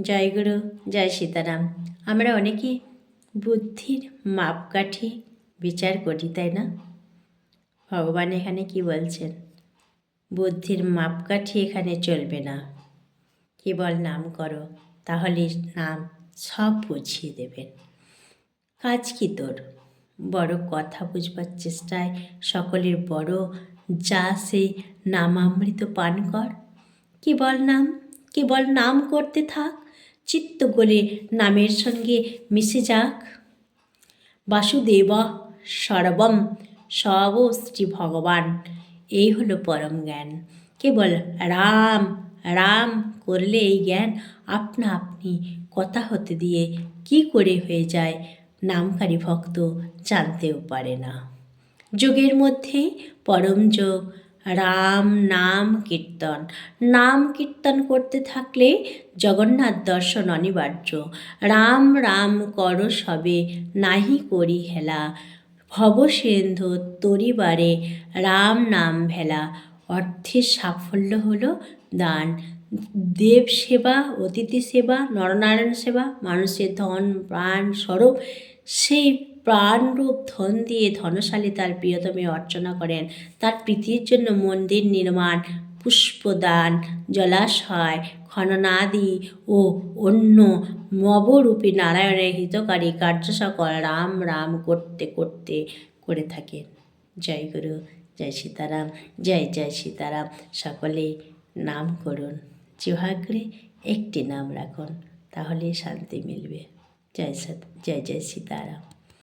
জয় গুরু, জয় সীতারাম। আমরা অনেকে বুদ্ধির মাপকাঠি বিচার করি, তাই না? ভগবান এখানে কি বলছেন? বুদ্ধির মাপকাঠি এখানে চলবে না, কেবল নাম করো, তাহলে নাম সব বুঝিয়ে দেবেন। কাজ কি তোর? বড় কথা বুঝবার চেষ্টায় সকলের বড়, যা সেই নামামৃত পান কর। কেবল নাম করতে থাক, চিত্ত গলে নামের সঙ্গে মিশে যাক। বাসুদেব সর্বম সর্বশ্রী ভগবান, এই হলো পরম জ্ঞান। কেবল রাম রাম করলে এই জ্ঞান আপনা আপনি কথা হতে দিয়ে কি করে হয়ে যায় নামকারী ভক্ত জানতেও পারে না। যোগের মধ্যে পরম যোগ রাম নাম কীর্তন। নাম কীর্তন করতে থাকলে জগন্নাথ দর্শন অনিবার্য। রাম রাম কর সবে, নাহি করি হেলা। ভবসিন্ধু তরিবারে রাম নাম ভেলা। অর্থের সাফল্য হলো দান, দেব সেবা, অতিথি সেবা, নরনারায়ণ সেবা, মানুষের ধন প্রাণ স্বরূপ সেই প্রাণরূপ ধন দিয়ে ধনশালী তার প্রিয়তমে অর্চনা করেন। তার প্রীতির জন্য মন্দির নির্মাণ, পুষ্পদান, জলাশয় খননাদি ও অন্য নবরূপী নারায়ণের হিতকারী কার্য সকল রাম রাম করতে করতে করে থাকেন। জয় গুরু, জয় সীতারাম, জয় জয় সীতারাম। সকলে নাম করুন, জিহ্বাগ্রে একটি নাম রাখুন, তাহলে শান্তি মিলবে। জয় জয় সীতারাম।